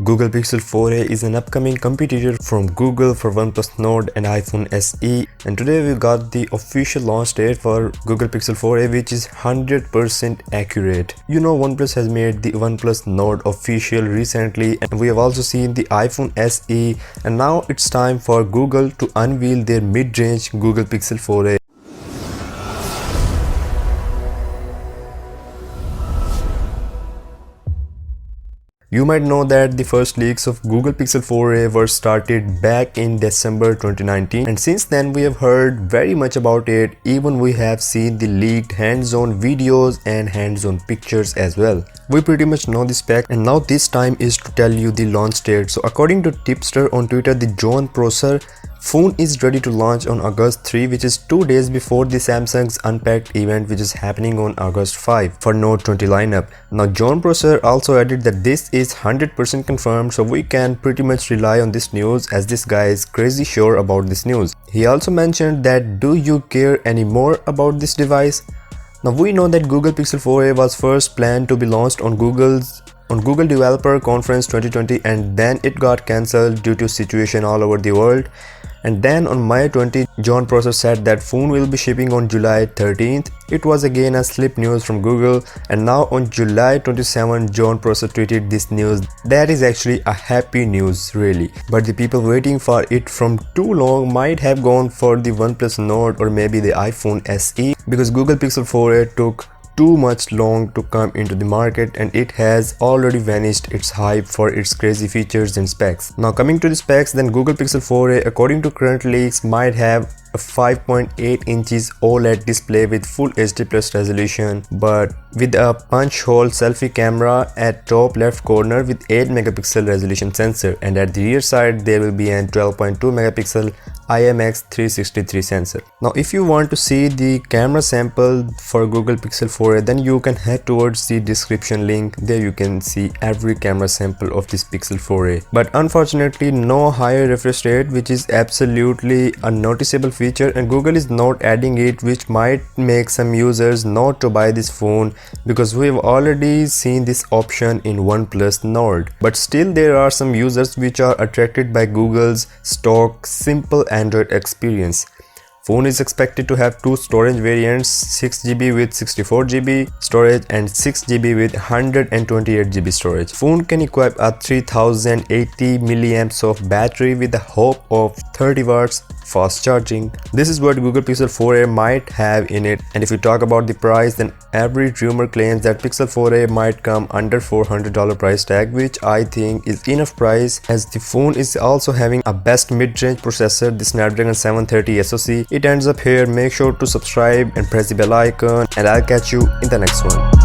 Google Pixel 4a is an upcoming competitor from Google for OnePlus Nord and iPhone SE, and today we got the official launch date for Google Pixel 4a, which is 100% accurate. You know, OnePlus has made the OnePlus Nord official recently, and we have also seen the iPhone SE, and now it's time for Google to unveil their mid-range Google Pixel 4a. You might know that the first leaks of Google Pixel 4a were started back in December 2019, and since then we have heard very much about it. Even we have seen the leaked hands-on videos and hands-on pictures as well. We pretty much know the spec, and now this time is to tell you the launch date. So according to Tipster on Twitter, the John Prosser phone is ready to launch on August 3, which is 2 days before the Samsung's Unpacked event, which is happening on August 5 for Note 20 lineup. Now John Prosser also added that this is 100% confirmed, so we can pretty much rely on this news, as this guy is crazy sure about this news. He also mentioned that, do you care anymore about this device? Now we know that Google Pixel 4a was first planned to be launched on Google Developer Conference 2020, and then it got cancelled due to situation all over the world. And then on May 20, John Prosser said that phone will be shipping on July 13th. It was again a slip news from Google, and now on July 27, John Prosser tweeted this news. That is actually a happy news, really. But the people waiting for it from too long might have gone for the OnePlus Nord or maybe the iPhone SE, because Google Pixel 4a took too much long to come into the market, and it has already vanished its hype for its crazy features and specs. Now coming to the specs, then Google Pixel 4a, according to current leaks, might have a 5.8 inches OLED display with full HD plus resolution, but with a punch hole selfie camera at top left corner with 8 megapixel resolution sensor, and at the rear side there will be an 12.2 megapixel IMX363 sensor. Now if you want to see the camera sample for Google Pixel 4a, then you can head towards the description link. There you can see every camera sample of this Pixel 4a, but unfortunately no higher refresh rate, which is absolutely a noticeable feature, and Google is not adding it, which might make some users not to buy this phone, because we have already seen this option in OnePlus Nord. But still there are some users which are attracted by Google's stock simple Android experience. Phone is expected to have two storage variants, 6GB with 64GB storage and 6GB with 128GB storage. Phone can equip a 3080 milliamps of battery with the hope of 30 watts fast charging. This is what Google Pixel 4a might have in it. And if you talk about the price, then every rumor claims that Pixel 4a might come under $400 price tag, which I think is enough price, as the phone is also having a best mid-range processor, the Snapdragon 730 SoC. It ends up here. Make sure to subscribe and press the bell icon, and I'll catch you in the next one.